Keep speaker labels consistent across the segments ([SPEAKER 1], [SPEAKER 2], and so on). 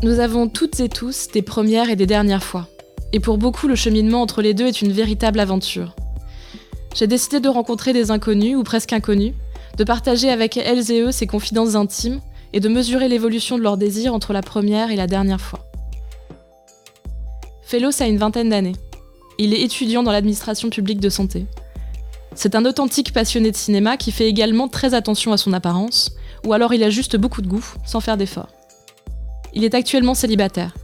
[SPEAKER 1] Nous avons toutes et tous des premières et des dernières fois. Et pour beaucoup, le cheminement entre les deux est une véritable aventure. J'ai décidé de rencontrer des inconnus, ou presque inconnus, de partager avec elles et eux ces confidences intimes et de mesurer l'évolution de leurs désirs entre la première et la dernière fois. Félos a une vingtaine d'années. Il est étudiant dans l'administration publique de santé. C'est un authentique passionné de cinéma qui fait également très attention à son apparence, ou alors il a juste beaucoup de goût, sans faire d'efforts. Il est actuellement célibataire.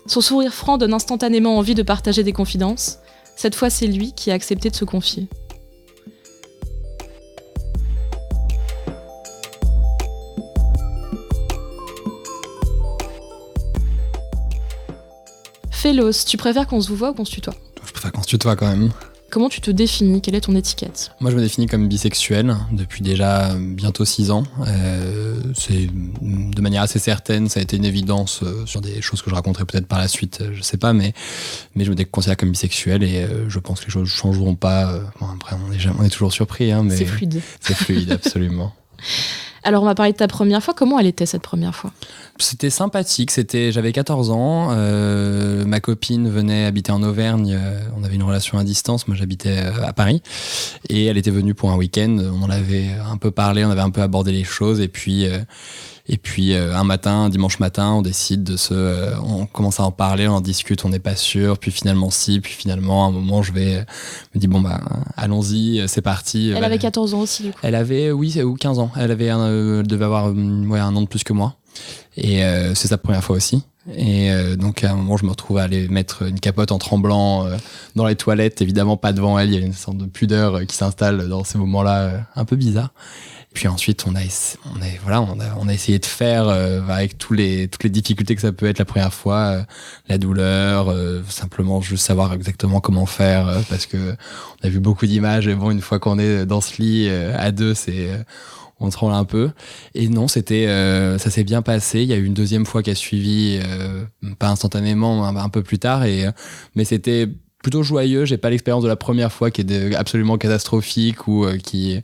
[SPEAKER 1] Son sourire franc donne instantanément envie de partager des confidences. Cette fois, c'est lui qui a accepté de se confier. Félos, tu préfères qu'on se voit ou qu'on se tutoie ?
[SPEAKER 2] Je préfère qu'on se tutoie quand même.
[SPEAKER 1] Comment tu te définis ? Quelle est ton étiquette ?
[SPEAKER 2] Moi, je me définis comme bisexuel depuis déjà bientôt 6 ans. C'est de manière assez certaine, ça a été une évidence sur des choses que je raconterai peut-être par la suite, je sais pas, mais je me considère comme bisexuel et je pense que les choses ne changeront pas. Bon, après, on est toujours surpris, hein, mais
[SPEAKER 1] c'est fluide.
[SPEAKER 2] C'est fluide, absolument.
[SPEAKER 1] Alors, on va parler de ta première fois. Comment elle était, cette première fois ?
[SPEAKER 2] C'était sympathique. J'avais 14 ans. Ma copine venait habiter en Auvergne. On avait une relation à distance. Moi, j'habitais à Paris. Et elle était venue pour un week-end. On en avait un peu parlé. On avait un peu abordé les choses. Et puis un dimanche matin, on décide on commence à en parler, on en discute, on n'est pas sûr. Puis finalement, si. Puis finalement, à un moment, je me dis, bon, allons-y, c'est parti.
[SPEAKER 1] Elle avait 14 ans aussi, du coup.
[SPEAKER 2] Elle avait, oui, ou 15 ans. Elle devait avoir un an de plus que moi. Et c'est sa première fois aussi. Et donc à un moment je me retrouve à aller mettre une capote en tremblant dans les toilettes, évidemment pas devant elle, il y a une sorte de pudeur qui s'installe dans ces moments-là un peu bizarres. Puis ensuite on a essayé de faire avec toutes les difficultés que ça peut être la première fois, la douleur, simplement juste savoir exactement comment faire parce que on a vu beaucoup d'images et bon, une fois qu'on est dans ce lit à deux, on tremble un peu. Et non, ça s'est bien passé. Il y a eu une deuxième fois qui a suivi, pas instantanément, un peu plus tard. Mais c'était plutôt joyeux. J'ai pas l'expérience de la première fois qui est absolument catastrophique ou qui est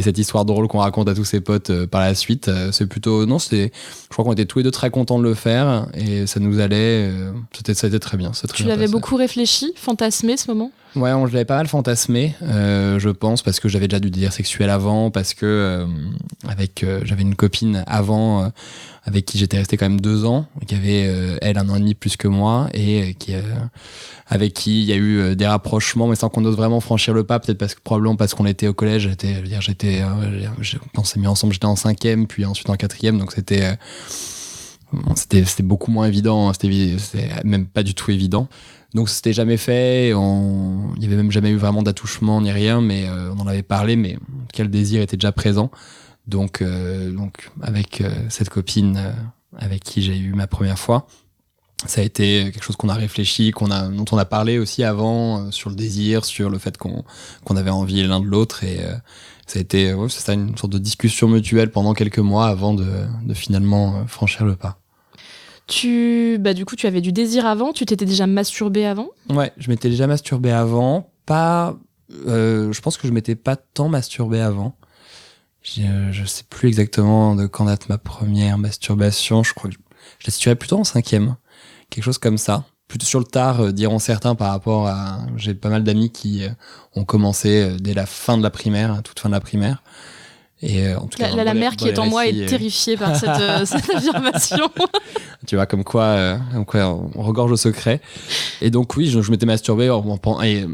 [SPEAKER 2] cette histoire drôle qu'on raconte à tous ses potes par la suite. C'est plutôt, non, je crois qu'on était tous les deux très contents de le faire et ça nous allait. Ça a été très bien.
[SPEAKER 1] Tu l'avais beaucoup réfléchi, fantasmé ce moment ?
[SPEAKER 2] Ouais, je l'avais pas mal fantasmé, je pense, parce que j'avais déjà du désir sexuel avant, parce que j'avais une copine avant avec qui j'étais resté quand même 2 ans, qui avait elle 1 an et demi plus que moi et avec qui il y a eu des rapprochements, mais sans qu'on ose vraiment franchir le pas, peut-être probablement parce qu'on était au collège. On s'est mis ensemble, j'étais en 5e, puis ensuite en 4e, donc c'était beaucoup moins évident, c'était même pas du tout évident. Donc c'était jamais fait, il y avait même jamais eu vraiment d'attouchement ni rien, mais on en avait parlé, mais quel désir était déjà présent. Donc avec cette copine avec qui j'ai eu ma première fois, ça a été quelque chose qu'on a réfléchi, dont on a parlé aussi avant sur le désir, sur le fait qu'on avait envie l'un de l'autre et ça a été une sorte de discussion mutuelle pendant quelques mois avant de finalement franchir le pas.
[SPEAKER 1] Du coup, tu avais du désir avant, tu t'étais déjà masturbé avant ?
[SPEAKER 2] Ouais, je m'étais déjà masturbé avant. Je pense que je m'étais pas tant masturbé avant. Je sais plus exactement de quand date ma première masturbation. Je crois que je la situerais plutôt en 5e. Quelque chose comme ça. Plutôt sur le tard, diront certains par rapport à... J'ai pas mal d'amis qui ont commencé dès la fin de la primaire, toute fin de la primaire. Et en tout cas,
[SPEAKER 1] la mère qui est en moi est terrifiée par cette affirmation.
[SPEAKER 2] Tu vois, comme quoi on regorge au secret. Et donc oui, je m'étais masturbé,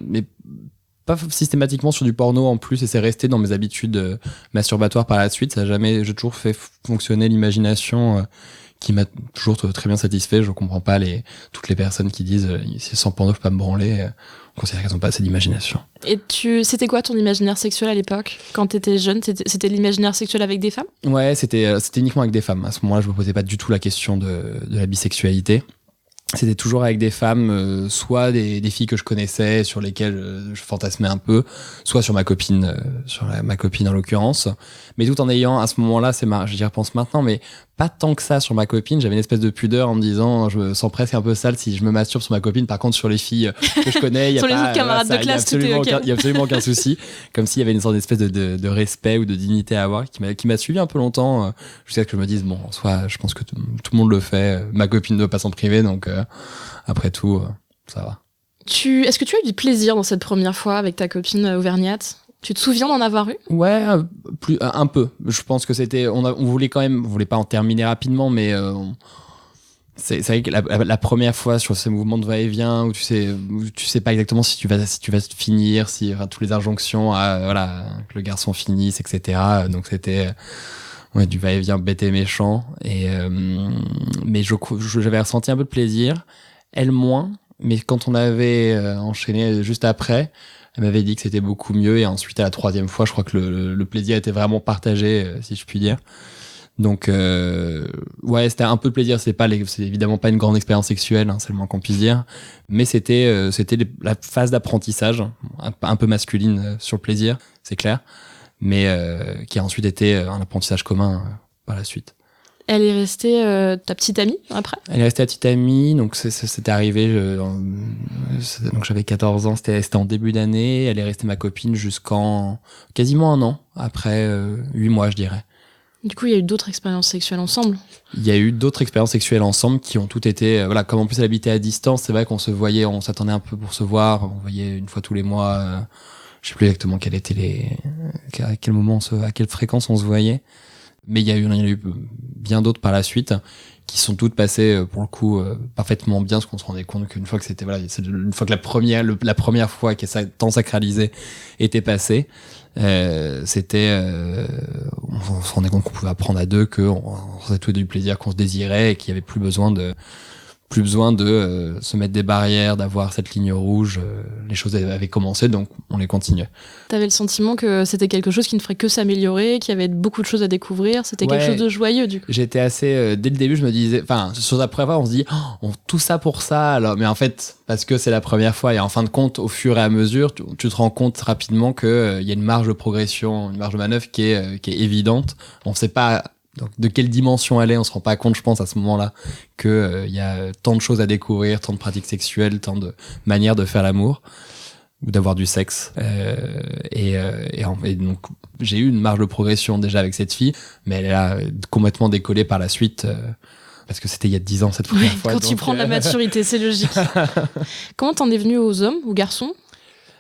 [SPEAKER 2] mais pas systématiquement sur du porno en plus, et c'est resté dans mes habitudes masturbatoires par la suite. J'ai toujours fait fonctionner l'imagination qui m'a toujours très bien satisfait. Je comprends pas toutes les personnes qui disent si sans porno je peux pas me branler. On considère qu'elles ont pas assez d'imagination. Et
[SPEAKER 1] c'était quoi ton imaginaire sexuel à l'époque ? Quand t'étais jeune, c'était l'imaginaire sexuel avec des femmes ?
[SPEAKER 2] Ouais, c'était uniquement avec des femmes. À ce moment-là, je me posais pas du tout la question de la bisexualité. c'était toujours avec des femmes, soit des filles que je connaissais, sur lesquelles je fantasmais un peu, soit sur ma copine, ma copine en l'occurrence. Mais tout en ayant, à ce moment-là, j'y repense maintenant, mais pas tant que ça sur ma copine. J'avais une espèce de pudeur en me disant, je me sens presque un peu sale si je me masturbe sur ma copine. Par contre, sur les filles que je connais, il y a
[SPEAKER 1] sur
[SPEAKER 2] pas,
[SPEAKER 1] les autres camarades de classe, tout est ok.
[SPEAKER 2] Il y a absolument aucun souci. Comme s'il y avait une sorte d'espèce de respect ou de dignité à avoir qui m'a suivi un peu longtemps, jusqu'à ce que je me dise, bon, en soi, je pense que tout le monde le fait. Ma copine ne doit pas s'en priver, donc après tout, ça va.
[SPEAKER 1] Est-ce que tu as eu du plaisir dans cette première fois avec ta copine auvergnate ? Tu te souviens d'en avoir eu ?
[SPEAKER 2] Ouais, un peu. Je pense que c'était, on voulait quand même, on voulait pas en terminer rapidement, mais c'est vrai que la première fois sur ces mouvements de va-et-vient où tu sais pas exactement si tu vas finir, si tous les injonctions voilà, que le garçon finisse, etc. Donc c'était du va-et-vient bête et méchant. Mais j'avais ressenti un peu de plaisir, elle moins. Mais quand on avait enchaîné juste après, elle m'avait dit que c'était beaucoup mieux, et ensuite à la troisième fois, je crois que le plaisir était vraiment partagé, si je puis dire. Donc ouais, c'était un peu de plaisir. C'est évidemment pas une grande expérience sexuelle, c'est le moins qu'on puisse dire, mais c'était la phase d'apprentissage, un peu masculine sur le plaisir, c'est clair, mais qui a ensuite été un apprentissage commun par la suite.
[SPEAKER 1] Elle est restée ta petite amie après ?
[SPEAKER 2] Elle est restée ta petite amie, donc c'était arrivé, donc j'avais 14 ans, c'était en début d'année. Elle est restée ma copine jusqu'en quasiment un an, après 8 mois je dirais.
[SPEAKER 1] Du coup, il y a eu d'autres expériences sexuelles ensemble ?
[SPEAKER 2] Il y a eu d'autres expériences sexuelles ensemble qui ont toutes été, voilà, comme en plus elle habitait à distance, c'est vrai qu'on se voyait, on s'attendait un peu pour se voir, on voyait une fois tous les mois, je sais plus exactement à quel moment, à quelle fréquence on se voyait. Mais il y en a eu bien d'autres par la suite qui sont toutes passées pour le coup parfaitement bien, parce qu'on se rendait compte qu'une fois que une fois que la première fois qui est tant sacralisée était passée, on se rendait compte qu'on pouvait apprendre à deux, qu'on faisait tout du plaisir, qu'on se désirait, et qu'il y avait plus besoin de se mettre des barrières, d'avoir cette ligne rouge. Les choses avaient commencé, donc on les continuait. T'avais
[SPEAKER 1] le sentiment que c'était quelque chose qui ne ferait que s'améliorer, qu'il y avait beaucoup de choses à découvrir, c'était quelque chose de joyeux du coup.
[SPEAKER 2] J'étais assez... dès le début, je me disais... Enfin, sur la première fois, on se dit tout ça pour ça, alors, mais en fait, parce que c'est la première fois, et en fin de compte, au fur et à mesure, tu te rends compte rapidement qu'il y a une marge de progression, une marge de manœuvre qui est évidente. On ne sait pas... Donc, de quelle dimension elle est, on se rend pas compte, je pense, à ce moment-là, que y a tant de choses à découvrir, tant de pratiques sexuelles, tant de manières de faire l'amour ou d'avoir du sexe. Et donc, j'ai eu une marge de progression déjà avec cette fille, mais elle a complètement décollé par la suite, parce que c'était il y a 10 ans cette première fois.
[SPEAKER 1] Quand tu prends de la maturité, c'est logique. Comment t'en es venu aux hommes, aux garçons ?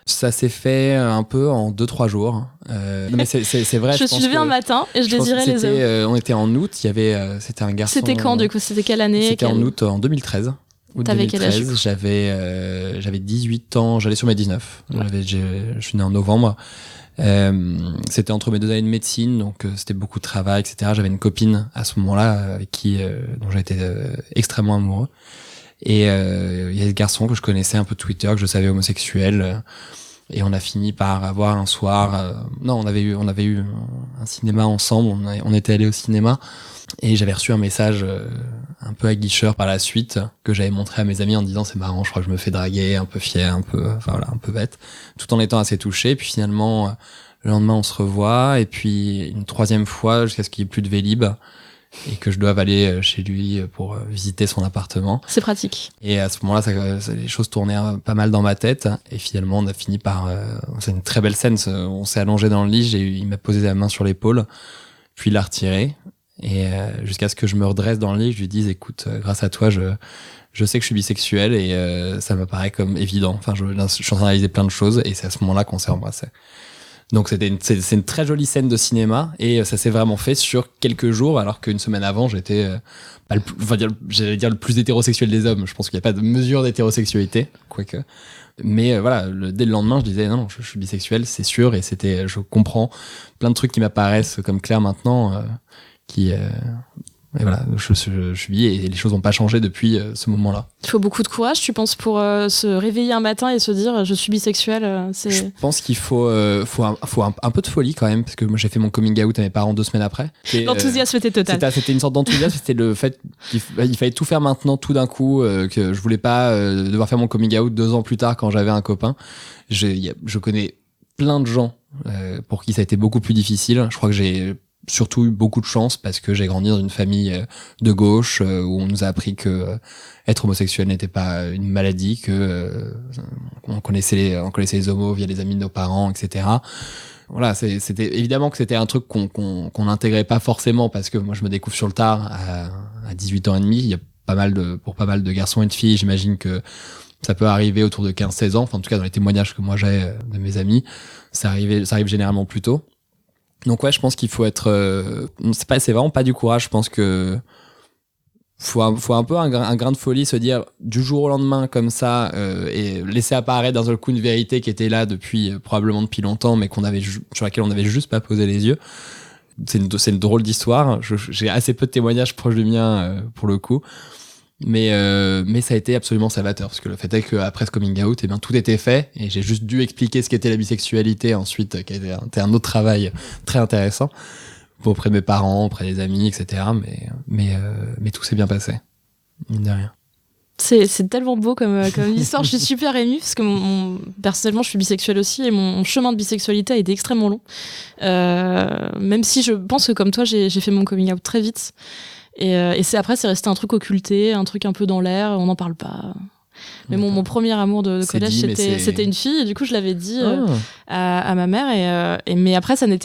[SPEAKER 2] Ça s'est fait un peu en 2-3 jours. Non mais c'est vrai.
[SPEAKER 1] Je suis levée un matin et je désirais les hommes.
[SPEAKER 2] On était en août. C'était un garçon.
[SPEAKER 1] C'était quand du coup ? C'était quelle année ?
[SPEAKER 2] C'était en août, en 2013.
[SPEAKER 1] T'avais quel âge ?
[SPEAKER 2] J'avais 18 ans. J'allais sur mes 19. Ouais. Je suis né en novembre. C'était entre mes 2 années de médecine, donc c'était beaucoup de travail, etc. J'avais une copine à ce moment-là avec dont j'étais extrêmement amoureux. Et il y a des garçons que je connaissais un peu de Twitter, que je savais homosexuels, et on a fini par avoir un soir. On avait eu un cinéma ensemble. On était allés au cinéma, et j'avais reçu un message un peu aguicheur par la suite que j'avais montré à mes amis en disant c'est marrant, je crois que je me fais draguer, un peu fier, un peu bête, tout en étant assez touché. Puis finalement, le lendemain on se revoit, et puis une troisième fois jusqu'à ce qu'il n'y ait plus de Vélib, et que je doive aller chez lui pour visiter son appartement.
[SPEAKER 1] C'est pratique.
[SPEAKER 2] Et à ce moment-là, les choses tournaient pas mal dans ma tête, et finalement on a fini par... c'est une très belle scène, on s'est allongé dans le lit, il m'a posé la main sur l'épaule, puis il l'a retiré, et jusqu'à ce que je me redresse dans le lit, je lui dise écoute, grâce à toi, je sais que je suis bisexuel, et ça me paraît comme évident. Enfin, je suis en train d'analyser plein de choses, et c'est à ce moment-là qu'on s'est embrassés. Donc c'est une très jolie scène de cinéma, et ça s'est vraiment fait sur quelques jours, alors qu'une semaine avant j'étais j'allais dire le plus hétérosexuel des hommes. Je pense qu'il n'y a pas de mesure d'hétérosexualité, quoique. Mais voilà, dès le lendemain je disais non, je suis bisexuel, c'est sûr, et je comprends plein de trucs qui m'apparaissent comme clairs maintenant, qui voilà, je suis bi et les choses n'ont pas changé depuis ce moment-là.
[SPEAKER 1] Il faut beaucoup de courage, tu penses, pour se réveiller un matin et se dire je suis bisexuel.
[SPEAKER 2] Je pense qu'il faut un peu de folie quand même, parce que moi j'ai fait mon coming out à mes parents 2 semaines après.
[SPEAKER 1] L'enthousiasme était total.
[SPEAKER 2] C'était une sorte d'enthousiasme, c'était le fait qu'il fallait tout faire maintenant, tout d'un coup, que je voulais pas devoir faire mon coming out 2 ans plus tard quand j'avais un copain. Je connais plein de gens pour qui ça a été beaucoup plus difficile. Je crois que j'ai surtout eu beaucoup de chance parce que j'ai grandi dans une famille de gauche où on nous a appris que être homosexuel n'était pas une maladie, que on connaissait les homos via les amis de nos parents, etc. Voilà, c'était évidemment que c'était un truc qu'on n'intégrait pas forcément parce que moi je me découvre sur le tard à 18 ans et demi. Il y a pour pas mal de garçons et de filles, j'imagine que ça peut arriver autour de 15-16 ans. Enfin, en tout cas, dans les témoignages que moi j'ai de mes amis, ça arrive généralement plus tôt. Donc ouais, je pense qu'il faut être... c'est vraiment pas du courage. Je pense que faut un peu un grain de folie, se dire du jour au lendemain comme ça et laisser apparaître d'un seul coup une vérité qui était là probablement depuis longtemps, mais sur laquelle on n'avait juste pas posé les yeux. C'est une drôle d'histoire. J'ai assez peu de témoignages proches du mien pour le coup. Mais ça a été absolument salvateur parce que le fait est qu'après ce coming out, tout était fait et j'ai juste dû expliquer ce qu'était la bisexualité ensuite, qui a été un autre travail très intéressant auprès de mes parents, auprès des amis, etc. Mais tout s'est bien passé, mine de rien.
[SPEAKER 1] C'est tellement beau comme histoire. Je suis super émue parce que personnellement, je suis bisexuelle aussi et mon chemin de bisexualité a été extrêmement long. Même si je pense que comme toi, j'ai fait mon coming out très vite. Et c'est resté un truc occulté, un truc un peu dans l'air, on n'en parle pas. Mais mon premier amour de collège, c'était une fille, et du coup, je l'avais dit à ma mère, mais après, ça n'a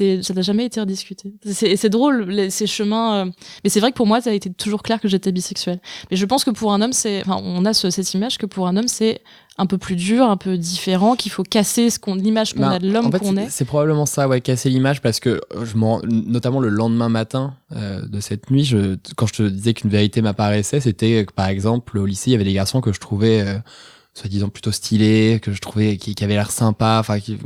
[SPEAKER 1] jamais été rediscuté. C'est drôle, ces chemins. Mais c'est vrai que pour moi, ça a été toujours clair que j'étais bisexuelle. Mais je pense que pour un homme, on a cette image que pour un homme, c'est un peu plus dur, un peu différent, qu'il faut casser l'image qu'on a de l'homme qu'on est.
[SPEAKER 2] C'est probablement ça, ouais, casser l'image, parce que notamment le lendemain matin de cette nuit, quand je te disais qu'une vérité m'apparaissait, c'était que par exemple au lycée, il y avait des garçons que je trouvais soi-disant plutôt stylés, que je trouvais qui avaient l'air sympas, enfin qui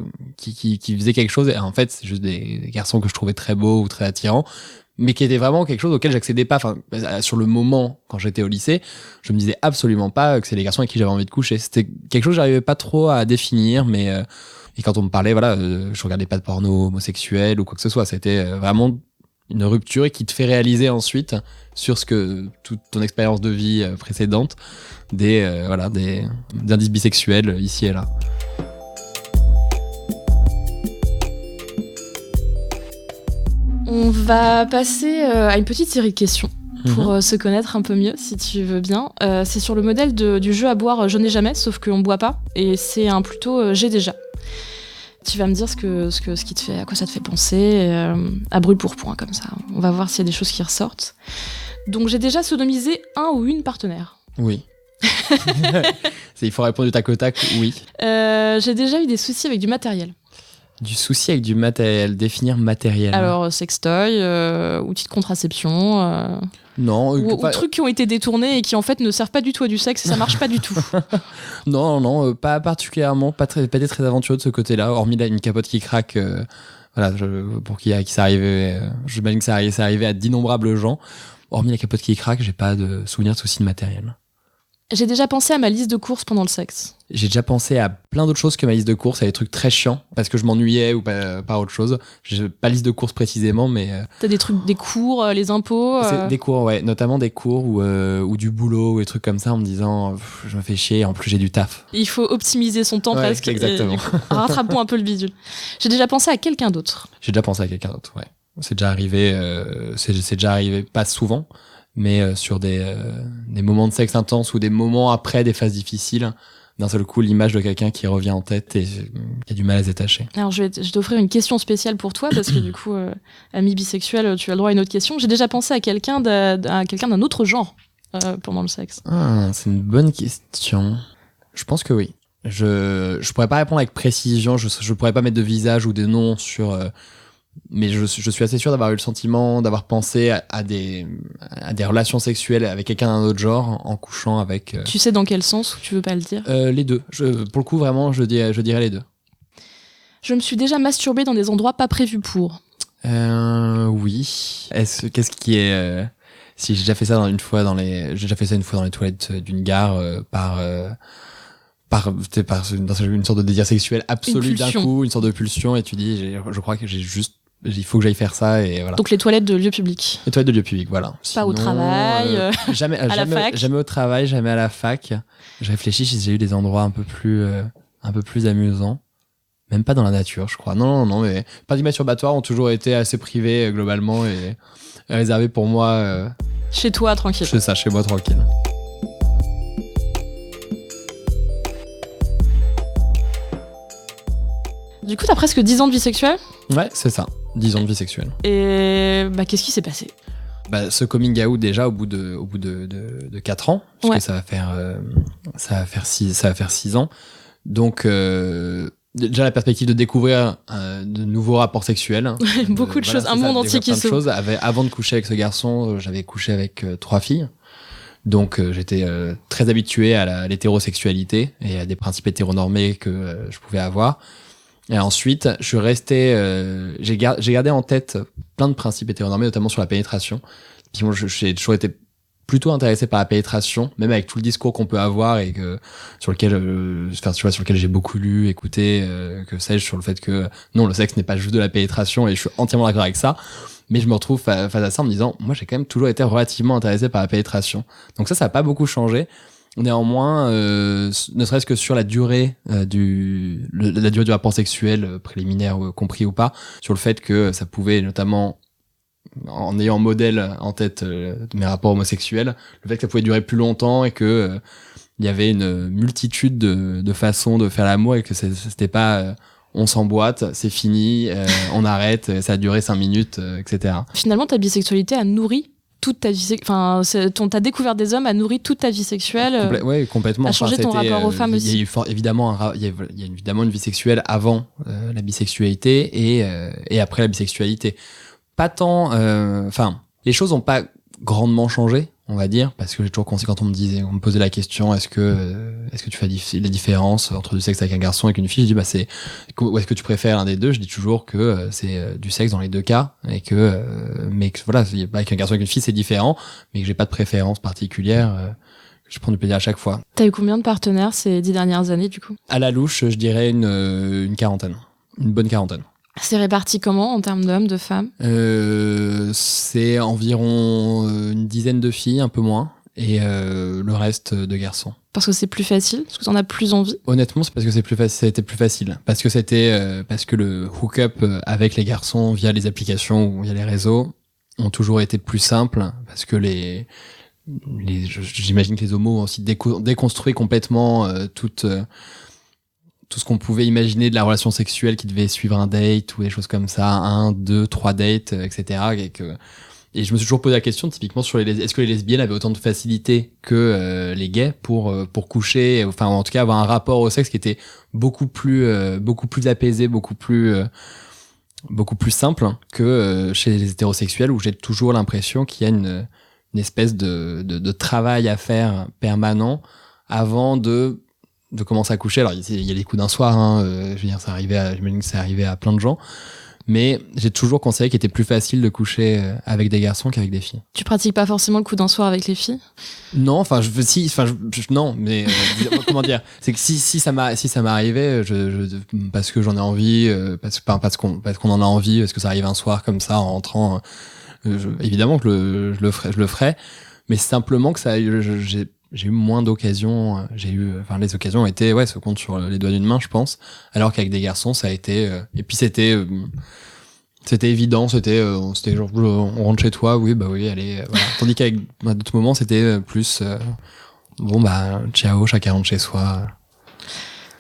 [SPEAKER 2] faisaient quelque chose, et en fait c'est juste des garçons que je trouvais très beaux ou très attirants, mais qui était vraiment quelque chose auquel j'accédais pas. Enfin, sur le moment, quand j'étais au lycée, je me disais absolument pas que c'est les garçons avec qui j'avais envie de coucher. C'était quelque chose que j'arrivais pas trop à définir, mais et quand on me parlait, voilà, je regardais pas de porno homosexuel ou quoi que ce soit. C'était vraiment une rupture et qui te fait réaliser ensuite sur toute ton expérience de vie précédente des indices bisexuels ici et là.
[SPEAKER 1] On va passer à une petite série de questions pour se connaître un peu mieux, si tu veux bien. C'est sur le modèle du jeu à boire Je n'ai jamais, sauf qu'on ne boit pas. Et c'est plutôt J'ai déjà. Tu vas me dire à quoi ça te fait penser, à brûle pour point, comme ça. On va voir s'il y a des choses qui ressortent. Donc j'ai déjà sodomisé un ou une partenaire.
[SPEAKER 2] Oui. Il faut répondre du tac au tac, oui.
[SPEAKER 1] J'ai déjà eu des soucis avec du matériel.
[SPEAKER 2] Du souci avec du matériel, définir matériel.
[SPEAKER 1] Alors, sextoy, outils de contraception.
[SPEAKER 2] Non.
[SPEAKER 1] Ou trucs qui ont été détournés et qui en fait ne servent pas du tout à du sexe et ça marche pas du tout.
[SPEAKER 2] Non, pas particulièrement, pas été très aventureux de ce côté-là, hormis là, une capote qui craque. Voilà, pour qui ça arrivait, j'imagine que ça arrivait à d'innombrables gens. Hormis la capote qui craque, j'ai pas de souvenir de soucis de matériel.
[SPEAKER 1] J'ai déjà pensé à ma liste de courses pendant le sexe.
[SPEAKER 2] J'ai déjà pensé à plein d'autres choses que ma liste de courses, à des trucs très chiants, parce que je m'ennuyais ou pas autre chose. J'ai pas liste de courses précisément, mais...
[SPEAKER 1] T'as des trucs, des cours, les impôts
[SPEAKER 2] C'est des cours, ouais. Notamment des cours ou du boulot, ou des trucs comme ça, en me disant, je me fais chier, en plus j'ai du taf.
[SPEAKER 1] Il faut optimiser son temps presque.
[SPEAKER 2] Exactement.
[SPEAKER 1] Rattrapons un peu le bidule. J'ai déjà pensé à quelqu'un d'autre.
[SPEAKER 2] J'ai déjà pensé à quelqu'un d'autre, ouais. C'est déjà arrivé, pas souvent, mais sur des moments de sexe intense ou des moments après des phases difficiles, d'un seul coup, l'image de quelqu'un qui revient en tête et qui a du mal à se détacher. Alors, je vais t'offrir une question spéciale pour toi, parce que du coup, ami bisexuel, tu as le droit à une autre question. J'ai déjà pensé à quelqu'un d'un autre genre pendant le sexe. Ah, c'est une bonne question. Je pense que oui. Je pourrais pas répondre avec précision, je pourrais pas mettre de visage ou de nom sur... mais je suis assez sûr d'avoir eu le sentiment, d'avoir pensé à des relations sexuelles avec quelqu'un d'un autre genre en couchant avec...
[SPEAKER 1] Tu sais dans quel sens ou tu veux pas le dire?
[SPEAKER 2] Les deux. Pour le coup, vraiment, je dirais les deux.
[SPEAKER 1] Je me suis déjà masturbée dans des endroits pas prévus pour.
[SPEAKER 2] Oui. Qu'est-ce qui est Si j'ai déjà fait ça j'ai déjà fait ça une fois dans les toilettes d'une gare par une sorte de désir sexuel absolu d'un coup, une sorte de pulsion, et tu dis, je crois que il faut que j'aille faire ça, et voilà.
[SPEAKER 1] Donc les toilettes de lieu public.
[SPEAKER 2] Les toilettes de lieu public, voilà.
[SPEAKER 1] Pas
[SPEAKER 2] Sinon,
[SPEAKER 1] au travail,
[SPEAKER 2] jamais,
[SPEAKER 1] à la fac.
[SPEAKER 2] Jamais au travail, jamais à la fac. Je réfléchis si j'ai eu des endroits un peu plus amusants. Même pas dans la nature, je crois. Non, mais pratiques masturbatoires ont toujours été assez privés, globalement, et réservés pour moi.
[SPEAKER 1] Chez toi, tranquille.
[SPEAKER 2] C'est ça, chez moi, tranquille.
[SPEAKER 1] Du coup, t'as presque 10 ans de vie sexuelle.
[SPEAKER 2] Ouais, c'est ça. 10 ans de vie sexuelle.
[SPEAKER 1] Et qu'est-ce qui s'est passé ?
[SPEAKER 2] Ce coming out, déjà, au bout de 4 ans, parce que ça va faire 6 ans. Donc, déjà, la perspective de découvrir de nouveaux rapports sexuels.
[SPEAKER 1] Beaucoup de choses, un monde entier qui s'ouvre.
[SPEAKER 2] Avant de coucher avec ce garçon, j'avais couché avec 3 filles. Donc, j'étais très habitué à l'hétérosexualité et à des principes hétéronormés que je pouvais avoir. Et ensuite, je suis resté, j'ai gardé en tête plein de principes hétéronormés, notamment sur la pénétration. Puis moi, j'ai toujours été plutôt intéressé par la pénétration, même avec tout le discours qu'on peut avoir et sur lequel j'ai beaucoup lu, écouté, que sais-je, sur le fait que non, le sexe n'est pas juste de la pénétration, et je suis entièrement d'accord avec ça. Mais je me retrouve face à ça en me disant, moi, j'ai quand même toujours été relativement intéressé par la pénétration. Donc ça a pas beaucoup changé. Néanmoins, ne serait-ce que sur la durée la durée du rapport sexuel, préliminaire compris ou pas, sur le fait que ça pouvait, notamment en ayant modèle en tête de mes rapports homosexuels, le fait que ça pouvait durer plus longtemps et que il y avait une multitude de façons de faire l'amour, et que c'était pas on s'emboîte, c'est fini, on arrête, ça a duré 5 minutes, etc.
[SPEAKER 1] Finalement, ta bisexualité a nourri toute ta vie, ta découverte des hommes a nourri toute ta vie sexuelle.
[SPEAKER 2] Oui, complètement.
[SPEAKER 1] A changé ton rapport aux femmes aussi.
[SPEAKER 2] Il y a évidemment une vie sexuelle avant la bisexualité et après la bisexualité. Pas tant, les choses n'ont pas grandement changé, on va dire, parce que j'ai toujours pensé, quand on me posait la question, est-ce que tu fais la différence entre du sexe avec un garçon et une fille, je dis ou est-ce que tu préfères l'un des deux, je dis toujours que c'est du sexe dans les deux cas, et mais que voilà, avec un garçon et une fille c'est différent, mais que j'ai pas de préférence particulière, que je prends du plaisir à chaque fois.
[SPEAKER 1] T'as eu combien de partenaires ces 10 dernières années, du coup ?
[SPEAKER 2] À la louche, je dirais une quarantaine, une bonne quarantaine.
[SPEAKER 1] C'est réparti comment en termes d'hommes, de femmes ?
[SPEAKER 2] C'est environ une dizaine de filles, un peu moins, et le reste de garçons.
[SPEAKER 1] Parce que c'est plus facile ? Parce que t'en as plus envie ?
[SPEAKER 2] Honnêtement, c'est parce que c'était plus facile. Parce que le hook-up avec les garçons via les applications ou via les réseaux ont toujours été plus simples, parce que j'imagine que les homos ont aussi déconstruit complètement tout ce qu'on pouvait imaginer de la relation sexuelle qui devait suivre un date ou des choses comme ça, 1, 2, 3 dates, etc. Et je me suis toujours posé la question, typiquement, est-ce que les lesbiennes avaient autant de facilité que les gays pour coucher, enfin, en tout cas, avoir un rapport au sexe qui était beaucoup plus apaisé, beaucoup plus simple que chez les hétérosexuels, où j'ai toujours l'impression qu'il y a une espèce de travail à faire permanent avant de commencer à coucher. Alors il y a les coups d'un soir, je veux dire, j'imagine que c'est arrivé à plein de gens, mais j'ai toujours considéré qu'il était plus facile de coucher avec des garçons qu'avec des filles.
[SPEAKER 1] Tu pratiques pas forcément le coup d'un soir avec les filles ?
[SPEAKER 2] Non, non, mais comment dire, c'est que si ça m'arrivait, parce que j'en ai envie, parce qu'on en a envie, parce que ça arrive un soir comme ça en rentrant, évidemment que je le ferais, mais simplement que j'ai eu moins d'occasions, les occasions ont été, se comptent sur les doigts d'une main, je pense, alors qu'avec des garçons, ça a été, et puis c'était évident, c'était genre, on rentre chez toi, oui, allez, voilà. Tandis qu'avec d'autres moments, c'était plus, ciao, chacun rentre chez soi.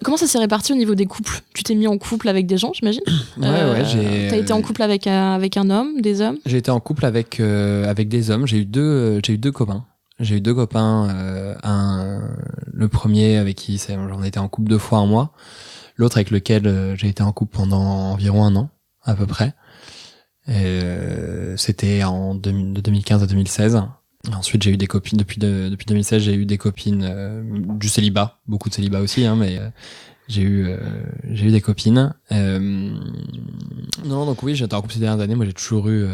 [SPEAKER 1] Comment ça s'est réparti au niveau des couples ? Tu t'es mis en couple avec des gens, j'imagine ? T'as été en couple avec un homme, des hommes ?
[SPEAKER 2] J'ai été en couple avec des hommes, j'ai eu deux copains. J'ai eu 2 copains, le premier avec qui j'en ai été en couple 2 fois un mois, l'autre avec lequel j'ai été en couple pendant environ 1 an, à peu près. C'était de 2015 à 2016. Ensuite, j'ai eu des copines, depuis 2016, j'ai eu des copines du célibat, beaucoup de célibat aussi, mais j'ai eu des copines. Non, donc oui, j'étais en couple ces dernières années. Moi, j'ai toujours eu,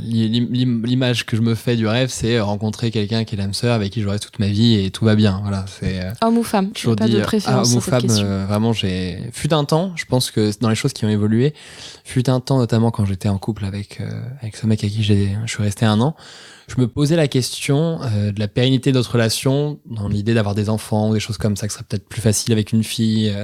[SPEAKER 2] l'image que je me fais du rêve, c'est rencontrer quelqu'un qui est l'âme sœur avec qui je reste toute ma vie et tout va bien. Voilà, c'est
[SPEAKER 1] homme ou femme, tu n'as pas de préférence
[SPEAKER 2] homme ou
[SPEAKER 1] sur cette
[SPEAKER 2] femme.
[SPEAKER 1] question.
[SPEAKER 2] Vraiment, fut un temps. Je pense que dans les choses qui ont évolué, fut un temps, notamment quand j'étais en couple avec ce mec avec qui je suis resté 1 an. Je me posais la question de la pérennité de notre relation, dans l'idée d'avoir des enfants ou des choses comme ça, que ce serait peut-être plus facile avec une fille.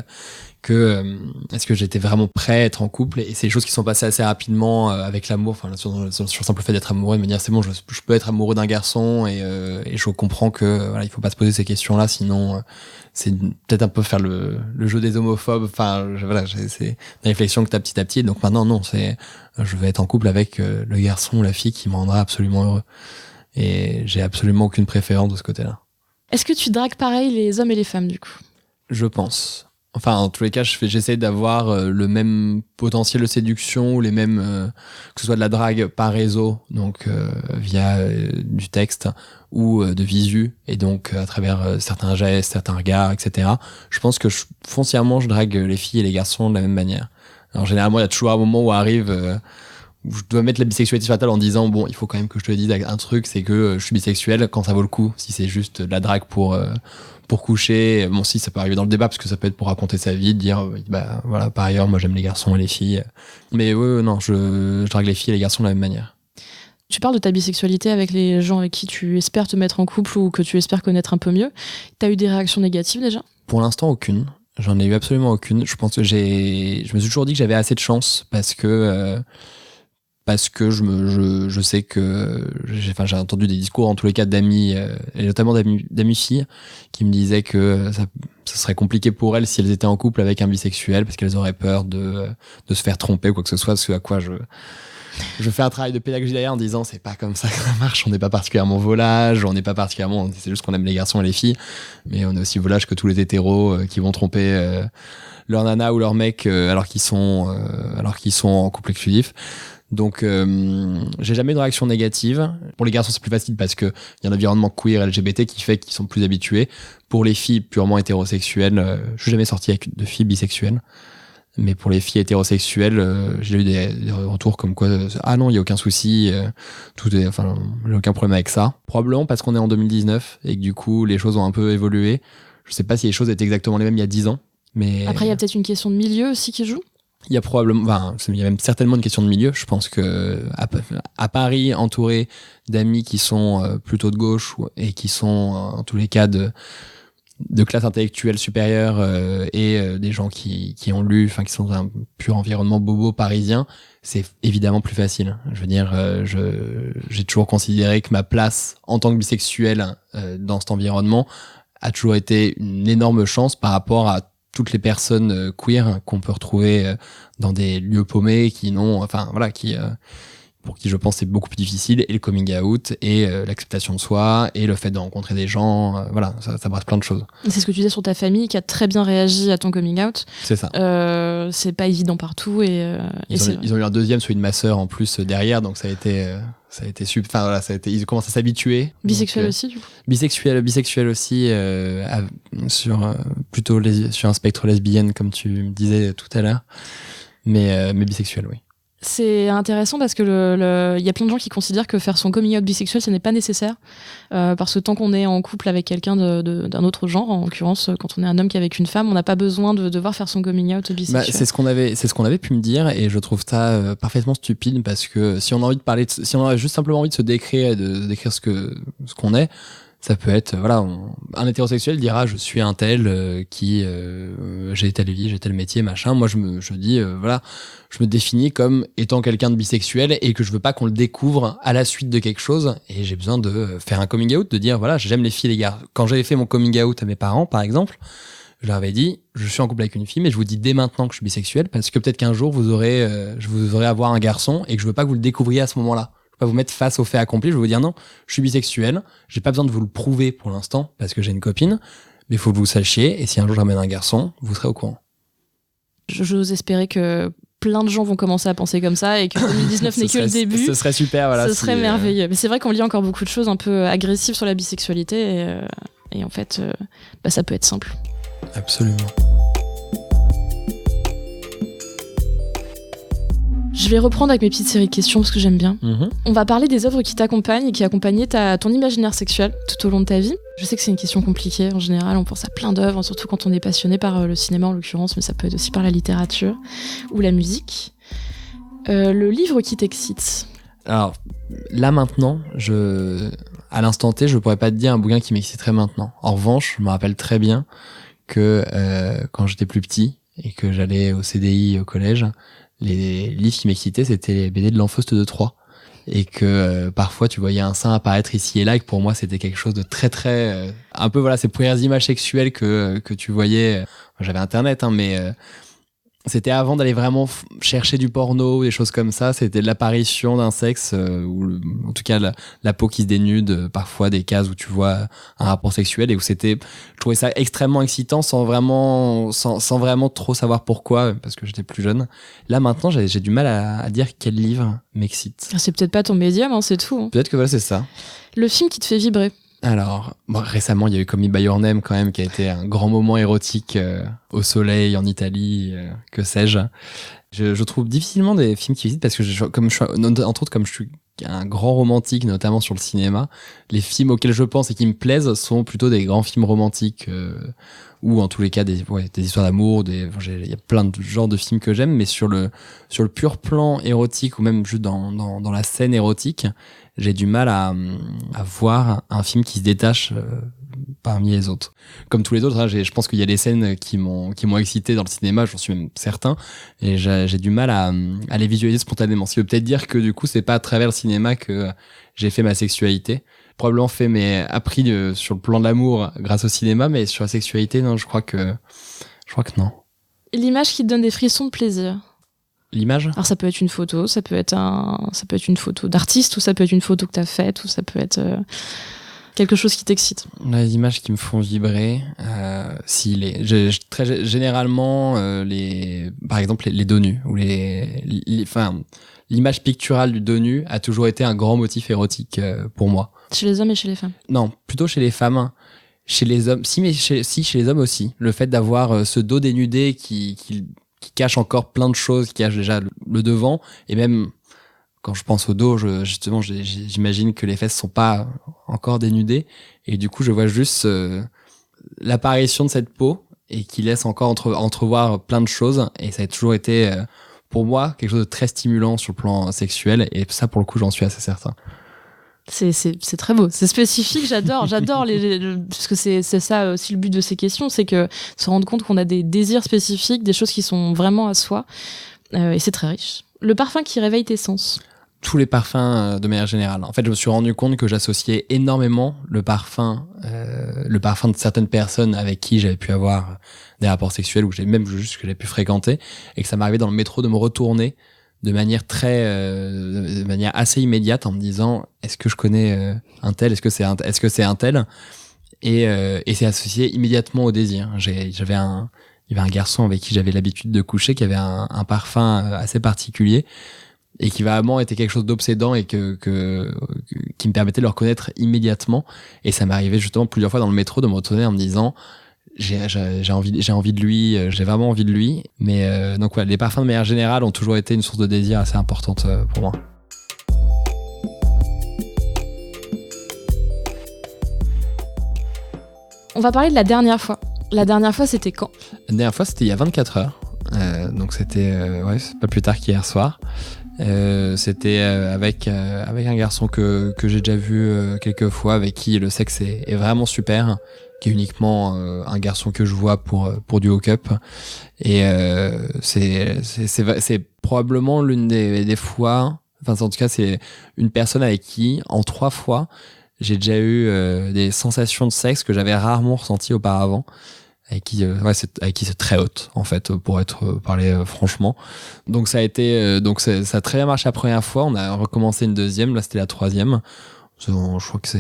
[SPEAKER 2] Est-ce que j'étais vraiment prêt à être en couple, et c'est des choses qui sont passées assez rapidement avec l'amour, enfin sur le simple fait d'être amoureux, de me dire c'est bon, je peux être amoureux d'un garçon, et je comprends que voilà, il faut pas se poser ces questions-là, sinon c'est peut-être un peu faire le jeu des homophobes. Enfin voilà, c'est une réflexion que t'as petit à petit. Donc maintenant non, je vais être en couple avec le garçon ou la fille qui me rendra absolument heureux, et j'ai absolument aucune préférence de ce côté-là.
[SPEAKER 1] Est-ce que tu dragues pareil les hommes et les femmes du coup?
[SPEAKER 2] Je pense. Enfin, en tous les cas, j'essaie d'avoir le même potentiel de séduction, ou les mêmes, que ce soit de la drague par réseau, donc via du texte, ou de visu, et donc à travers certains gestes, certains regards, etc. Je pense que foncièrement, je drague les filles et les garçons de la même manière. Alors généralement, il y a toujours un moment où arrive où je dois mettre la bisexualité sur la table en disant bon, il faut quand même que je te dise un truc, c'est que je suis bisexuel quand ça vaut le coup. Si c'est juste de la drague pour coucher, bon, si ça peut arriver dans le débat, parce que ça peut être pour raconter sa vie, de dire bah voilà, par ailleurs moi j'aime les garçons et les filles, mais non, je drague les filles et les garçons de la même manière.
[SPEAKER 1] Tu parles de ta bisexualité avec les gens avec qui tu espères te mettre en couple ou que tu espères connaître un peu mieux. T'as eu des réactions négatives déjà?
[SPEAKER 2] Pour l'instant, aucune. J'en ai eu absolument aucune. Je pense que je me suis toujours dit que j'avais assez de chance, parce que je sais que j'ai entendu des discours en tous les cas d'amis, et notamment d'amis filles, qui me disaient que ça serait compliqué pour elles si elles étaient en couple avec un bisexuel, parce qu'elles auraient peur de se faire tromper ou quoi que ce soit. Ce à quoi je fais un travail de pédagogie derrière en disant c'est pas comme ça que ça marche, on n'est pas particulièrement volage, c'est juste qu'on aime les garçons et les filles, mais on est aussi volage que tous les hétéros qui vont tromper leur nana ou leur mec alors qu'ils sont en couple exclusif. Donc j'ai jamais eu de réaction négative. Pour les garçons c'est plus facile parce que il y a un environnement queer LGBT qui fait qu'ils sont plus habitués. Pour les filles purement hétérosexuelles, je suis jamais sorti avec de filles bisexuelles. Mais pour les filles hétérosexuelles, j'ai eu des retours comme quoi ah non, il y a aucun souci, j'ai aucun problème avec ça. Probablement parce qu'on est en 2019 et que du coup les choses ont un peu évolué. Je sais pas si les choses étaient exactement les mêmes il y a 10 ans, mais
[SPEAKER 1] après il y a peut-être une question de milieu aussi qui joue.
[SPEAKER 2] Il y a même certainement une question de milieu. Je pense que à Paris, entouré d'amis qui sont plutôt de gauche et qui sont en tous les cas de classe intellectuelle supérieure et des gens qui ont lu, enfin qui sont dans un pur environnement bobo parisien, c'est évidemment plus facile. Je veux dire, j'ai toujours considéré que ma place en tant que bisexuel dans cet environnement a toujours été une énorme chance par rapport à toutes les personnes queer qu'on peut retrouver dans des lieux paumés pour qui je pense c'est beaucoup plus difficile, et le coming out et l'acceptation de soi et le fait de rencontrer des gens, ça brasse plein de choses.
[SPEAKER 1] C'est ce que tu disais sur ta famille qui a très bien réagi à ton coming out.
[SPEAKER 2] C'est ça.
[SPEAKER 1] C'est pas évident partout
[SPEAKER 2] ils ont eu un deuxième, celui de ma sœur en plus derrière, donc ça a été super. Enfin voilà, ils commencent à s'habituer.
[SPEAKER 1] Bisexuel aussi du coup.
[SPEAKER 2] Bisexuel aussi sur un spectre lesbienne comme tu me disais tout à l'heure, mais bisexuel oui.
[SPEAKER 1] C'est intéressant parce que y a plein de gens qui considèrent que faire son coming out bisexuel, ce n'est pas nécessaire. Parce que tant qu'on est en couple avec quelqu'un d'un autre genre, en l'occurrence, quand on est un homme qui est avec une femme, on n'a pas besoin de devoir faire son coming out bisexuel.
[SPEAKER 2] C'est ce qu'on avait pu me dire, et je trouve ça parfaitement stupide, parce que si on a envie de parler, si on a juste simplement envie de se décrire et de décrire ce qu'on est, ça peut être, un hétérosexuel dira je suis un tel qui j'ai telle vie, j'ai tel métier, machin. Moi je dis je me définis comme étant quelqu'un de bisexuel et que je veux pas qu'on le découvre à la suite de quelque chose, et j'ai besoin de faire un coming out, de dire j'aime les filles et les gars. Quand j'avais fait mon coming out à mes parents par exemple, je leur avais dit je suis en couple avec une fille, mais je vous dis dès maintenant que je suis bisexuel, parce que peut-être qu'un jour je voudrais avoir un garçon et que je veux pas que vous le découvriez à ce moment-là. Je vais pas vous mettre face au fait accompli, je vais vous dire non, je suis bisexuel, j'ai pas besoin de vous le prouver pour l'instant parce que j'ai une copine, mais il faut que vous sachiez, et si un jour je ramène un garçon, vous serez au courant.
[SPEAKER 1] J'ose espérer que plein de gens vont commencer à penser comme ça et que 2019 n'est que le début.
[SPEAKER 2] Ce serait super,
[SPEAKER 1] Ce serait merveilleux. Mais c'est vrai qu'on lit encore beaucoup de choses un peu agressives sur la bisexualité et en fait, ça peut être simple.
[SPEAKER 2] Absolument.
[SPEAKER 1] Je vais reprendre avec mes petites séries de questions parce que j'aime bien. On va parler des œuvres qui t'accompagnent et qui accompagnaient ton imaginaire sexuel tout au long de ta vie. Je sais que c'est une question compliquée. En général, on pense à plein d'œuvres, surtout quand on est passionné par le cinéma en l'occurrence, mais ça peut être aussi par la littérature ou la musique. Le livre qui t'excite?
[SPEAKER 2] Alors, là maintenant, à l'instant T, je pourrais pas te dire un bouquin qui m'exciterait maintenant. En revanche, je me rappelle très bien que quand j'étais plus petit et que j'allais au CDI au collège, les livres qui m'excitaient, c'était les BD de l'Enfeuste de Troyes. Et que parfois tu voyais un sein apparaître ici et là, et que pour moi c'était quelque chose de très très un peu ces premières images sexuelles que tu voyais. J'avais internet, hein, mais c'était avant d'aller vraiment chercher du porno, des choses comme ça. C'était de l'apparition d'un sexe, ou en tout cas la peau qui se dénude, parfois des cases où tu vois un rapport sexuel, et où je trouvais ça extrêmement excitant sans vraiment trop savoir pourquoi, parce que j'étais plus jeune. Là maintenant, j'ai du mal à dire quel livre m'excite.
[SPEAKER 1] C'est peut-être pas ton médium, hein, c'est tout. Hein.
[SPEAKER 2] Peut-être que c'est ça. Le
[SPEAKER 1] film qui te fait vibrer?
[SPEAKER 2] Alors, récemment, il y a eu Call Me By Your Name quand même, qui a été un grand moment érotique au soleil, en Italie, que sais-je. Je trouve difficilement des films qui visitent parce que, entre autres, comme je suis un grand romantique, notamment sur le cinéma, les films auxquels je pense et qui me plaisent sont plutôt des grands films romantiques ou en tous les cas des histoires d'amour. Il y a plein de genres de films que j'aime, mais sur le pur plan érotique ou même juste dans la scène érotique, j'ai du mal à voir un film qui se détache parmi les autres. Comme tous les autres, hein, je pense qu'il y a des scènes qui m'ont excité dans le cinéma, j'en suis même certain, et j'ai du mal à les visualiser spontanément. Ce qui veut peut-être dire que du coup, c'est pas à travers le cinéma que j'ai fait ma sexualité. Probablement appris sur le plan de l'amour grâce au cinéma, mais sur la sexualité, non, je crois que non.
[SPEAKER 1] L'image qui te donne des frissons de plaisir?
[SPEAKER 2] L'image?
[SPEAKER 1] Alors ça peut être une photo, ça peut être une photo d'artiste, ou ça peut être une photo que t'as faite, ou ça peut être quelque chose qui t'excite.
[SPEAKER 2] Les images qui me font vibrer, très généralement par exemple les dos nus ou l'image picturale du dos nu a toujours été un grand motif érotique pour moi.
[SPEAKER 1] Chez les hommes et chez les femmes? Non,
[SPEAKER 2] plutôt chez les femmes. Chez les hommes, chez les hommes aussi. Le fait d'avoir ce dos dénudé qui cache encore plein de choses, qui cache déjà le devant, et même quand je pense au dos, j'imagine que les fesses sont pas encore dénudées, et du coup je vois juste l'apparition de cette peau et qui laisse encore entrevoir plein de choses, et ça a toujours été pour moi quelque chose de très stimulant sur le plan sexuel, et ça pour le coup j'en suis assez certain.
[SPEAKER 1] C'est très beau, c'est spécifique, j'adore parce que c'est ça aussi le but de ces questions, c'est que se rendre compte qu'on a des désirs spécifiques, des choses qui sont vraiment à soi, et c'est très riche. Le parfum qui réveille tes sens?
[SPEAKER 2] Tous les parfums de manière générale. En fait, je me suis rendu compte que j'associais énormément le parfum de certaines personnes avec qui j'avais pu avoir des rapports sexuels, ou que j'ai pu fréquenter, et que ça m'arrivait dans le métro de me retourner de manière assez immédiate en me disant est-ce que je connais un tel, est-ce que c'est un tel, et c'est associé immédiatement au désir. Il y avait un garçon avec qui j'avais l'habitude de coucher qui avait un parfum assez particulier et qui vraiment était quelque chose d'obsédant et qui me permettait de le reconnaître immédiatement, et ça m'arrivait justement plusieurs fois dans le métro de me retourner en me disant j'ai envie de lui, j'ai vraiment envie de lui. Mais donc les parfums de manière générale ont toujours été une source de désir assez importante pour moi.
[SPEAKER 1] On va parler de la dernière fois. La dernière fois, c'était quand?
[SPEAKER 2] La dernière fois, c'était il y a 24 heures. Donc c'était c'est pas plus tard qu'hier soir. C'était avec un garçon que j'ai déjà vu quelques fois, avec qui le sexe est vraiment super, qui est uniquement un garçon que je vois pour du hook-up, et c'est probablement l'une des fois, en tout cas c'est une personne avec qui en 3 fois j'ai déjà eu des sensations de sexe que j'avais rarement ressenties auparavant, avec qui c'est très haute en fait, pour parler franchement. Donc ça a été ça a très bien marché la première fois. On a recommencé une deuxième, là c'était la 3e. Je crois que ça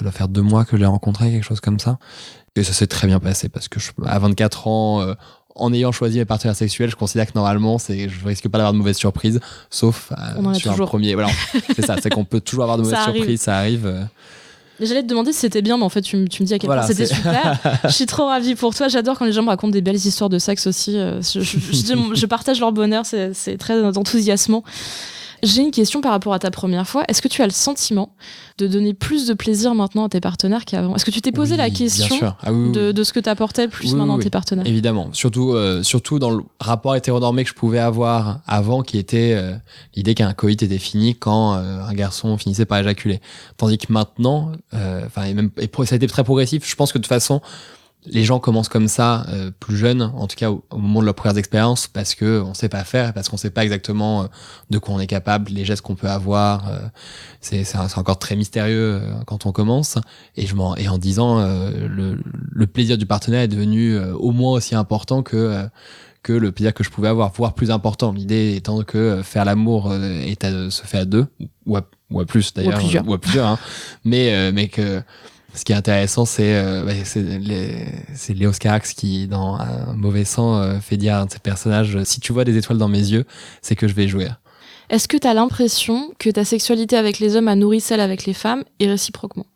[SPEAKER 2] doit faire 2 mois que je l'ai rencontré, quelque chose comme ça, et ça s'est très bien passé parce que à 24 ans, en ayant choisi mes partenaires sexuels, je considère que normalement je risque pas d'avoir de mauvaises surprises, sauf sur un premier. Voilà, c'est ça, c'est qu'on peut toujours avoir de mauvaises surprises, ça arrive.
[SPEAKER 1] J'allais te demander si c'était bien, mais en fait, tu me dis à quel point c'était super. Je suis trop ravie pour toi. J'adore quand les gens me racontent des belles histoires de sexe aussi. Je partage leur bonheur, c'est très enthousiasmant. J'ai une question par rapport à ta première fois. Est-ce que tu as le sentiment de donner plus de plaisir maintenant à tes partenaires qu'avant ? Est-ce que tu t'es posé la question de ce que t'apportais plus maintenant à tes partenaires ?
[SPEAKER 2] Évidemment. Surtout dans le rapport hétéronormé que je pouvais avoir avant, qui était l'idée qu'un coït était fini quand un garçon finissait par éjaculer. Tandis que maintenant, ça a été très progressif. Je pense que de toute façon, les gens commencent comme ça, plus jeunes, en tout cas au moment de leurs premières expériences, parce que on sait pas faire, parce qu'on sait pas exactement de quoi on est capable, les gestes qu'on peut avoir. C'est encore très mystérieux quand on commence. Et en 10 ans, le plaisir du partenaire est devenu au moins aussi important que le plaisir que je pouvais avoir, voire plus important. L'idée étant que faire l'amour se fait à deux, ou à plus d'ailleurs, ou à plusieurs. Hein. Mais que ce qui est intéressant, c'est Léos Carax qui, dans Un mauvais sang, fait dire à un de ses personnages « Si tu vois des étoiles dans mes yeux, c'est que je vais jouir ».
[SPEAKER 1] Est-ce que tu as l'impression que ta sexualité avec les hommes a nourri celle avec les femmes et réciproquement ?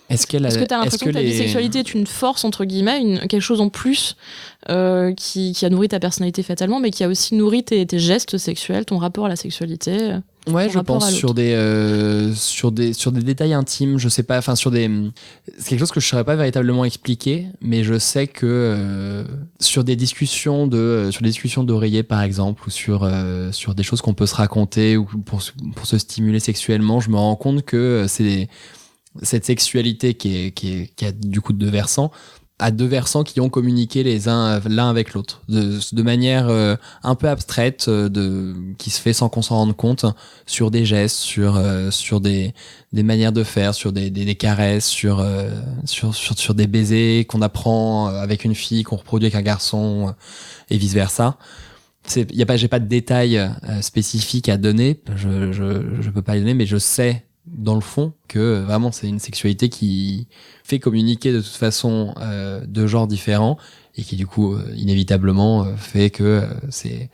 [SPEAKER 1] Est-ce que tu as l'impression que ta bisexualité est une force, entre guillemets, quelque chose en plus qui a nourri ta personnalité fatalement, mais qui a aussi nourri tes gestes sexuels, ton rapport à la sexualité
[SPEAKER 2] Ouais, je pense sur des détails intimes, je sais pas, enfin c'est quelque chose que je saurais pas véritablement expliquer, mais je sais que sur des discussions d'oreiller par exemple, ou sur des choses qu'on peut se raconter ou pour se stimuler sexuellement, je me rends compte que cette sexualité qui a du coup deux versants, à deux versants qui ont communiqué l'un avec l'autre de manière un peu abstraite, qui se fait sans qu'on s'en rende compte, sur des gestes, sur des manières de faire, sur des caresses, sur des baisers qu'on apprend avec une fille, qu'on reproduit avec un garçon, et vice versa. J'ai pas de détails spécifiques à donner, je peux pas les donner, mais je sais dans le fond que vraiment c'est une sexualité qui fait communiquer de toute façon deux genres différents, et qui du coup inévitablement fait que ces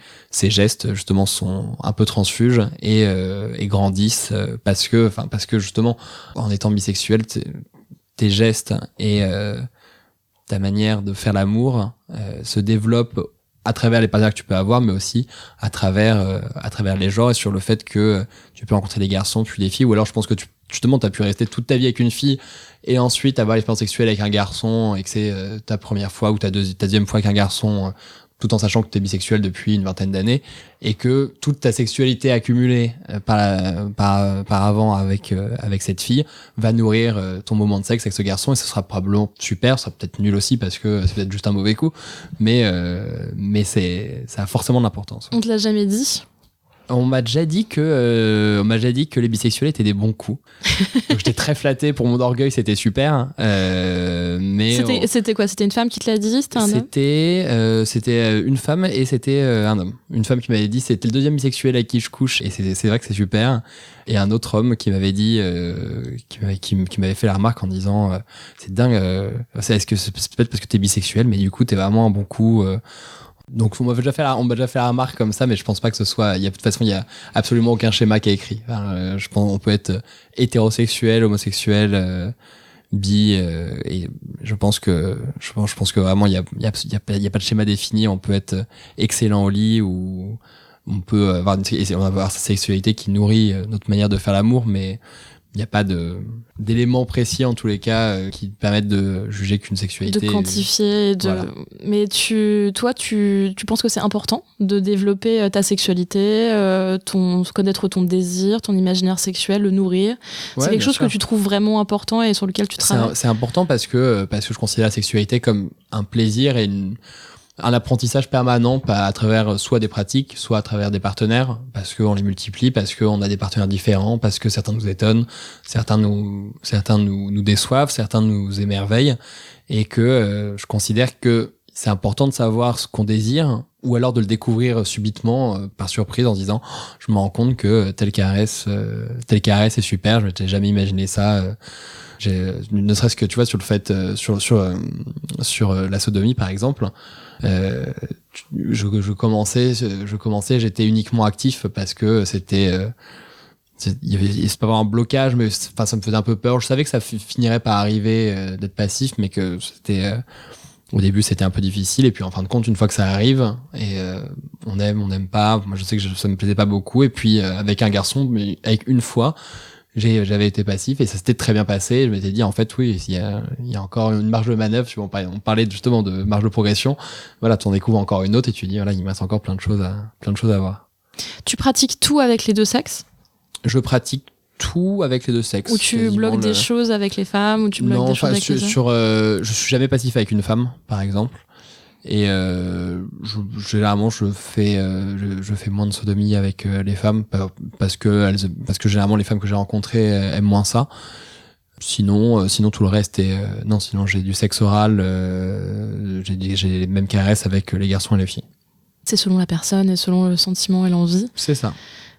[SPEAKER 2] gestes justement sont un peu transfuges et grandissent parce que justement en étant bisexuel, tes gestes et ta manière de faire l'amour se développent à travers les partenaires que tu peux avoir, mais aussi à travers les genres, et sur le fait que tu peux rencontrer des garçons puis des filles, ou alors je pense que justement t'as pu rester toute ta vie avec une fille et ensuite avoir l'expérience sexuelle avec un garçon, et que c'est ta première fois ou ta deuxième fois avec un garçon, tout en sachant que t'es bisexuel depuis une vingtaine d'années, et que toute ta sexualité accumulée par avant avec cette fille va nourrir ton moment de sexe avec ce garçon, et ce sera probablement super, ça sera peut-être nul aussi parce que c'est peut-être juste un mauvais coup, mais ça a forcément de l'importance.
[SPEAKER 1] On te l'a jamais dit ?
[SPEAKER 2] On m'a déjà dit que les bisexuels étaient des bons coups. Donc j'étais très flatté pour mon orgueil, c'était super. Mais
[SPEAKER 1] c'était quoi ? C'était une femme qui te l'a dit ? C'était un homme ?
[SPEAKER 2] C'était une femme et c'était un homme. Une femme qui m'avait dit c'était le deuxième bisexuel avec qui je couche, et c'est vrai que c'est super. Et un autre homme qui m'avait dit, qui m'avait fait la remarque en disant c'est dingue. Est-ce que c'est peut-être parce que t'es bisexuel, mais du coup t'es vraiment un bon coup. Donc on m'a déjà fait la remarque comme ça, mais je pense pas que ce soit. De toute façon, il y a absolument aucun schéma qui est écrit. Enfin, je pense on peut être hétérosexuel, homosexuel, bi, et je pense que vraiment il y a pas de schéma défini. On peut être excellent au lit, ou on peut avoir sa sexualité qui nourrit notre manière de faire l'amour, mais il n'y a pas d'éléments précis en tous les cas qui permettent de juger qu'une sexualité.
[SPEAKER 1] De quantifier. Voilà. Mais tu penses que c'est important de développer ta sexualité, connaître ton désir, ton imaginaire sexuel, le nourrir. C'est quelque chose que tu trouves vraiment important et sur lequel tu travailles.
[SPEAKER 2] C'est important parce que je considère la sexualité comme un plaisir et un apprentissage permanent, à travers soit des pratiques, soit à travers des partenaires, parce qu'on les multiplie, parce qu'on a des partenaires différents, parce que certains nous étonnent, certains nous déçoivent, certains nous émerveillent, et que je considère que c'est important de savoir ce qu'on désire, ou alors de le découvrir subitement par surprise en se disant je me rends compte que telle caresse est super, je m'étais jamais imaginé ça. Ne serait-ce que tu vois sur le fait sur la sodomie par exemple, je commençais, j'étais uniquement actif parce que c'était c'est pas vraiment un blocage, mais enfin ça me faisait un peu peur. Je savais que ça finirait par arriver d'être passif, mais que c'était au début c'était un peu difficile, et puis en fin de compte une fois que ça arrive, et on n'aime pas. Moi je sais que ça me plaisait pas beaucoup, et puis avec un garçon, mais avec une fois j'avais été passif et ça s'était très bien passé. Je m'étais dit en fait oui, il y a encore une marge de manœuvre. On parlait justement de marge de progression. Voilà, tu en découvres encore une autre et tu dis voilà, il me reste encore plein de choses à voir.
[SPEAKER 1] Tu pratiques tout avec les deux sexes?
[SPEAKER 2] Je pratique tout avec les deux sexes.
[SPEAKER 1] Ou tu bloques des choses avec les femmes, ou tu bloques des choses avec les hommes?
[SPEAKER 2] Je suis jamais passif avec une femme, par exemple. Et généralement, je fais moins de sodomie avec les femmes parce que généralement les femmes que j'ai rencontrées aiment moins ça. Sinon tout le reste est non. Sinon, j'ai du sexe oral, j'ai les mêmes caresses avec les garçons et les filles.
[SPEAKER 1] C'est selon la personne et selon le sentiment et l'envie.
[SPEAKER 2] C'est ça.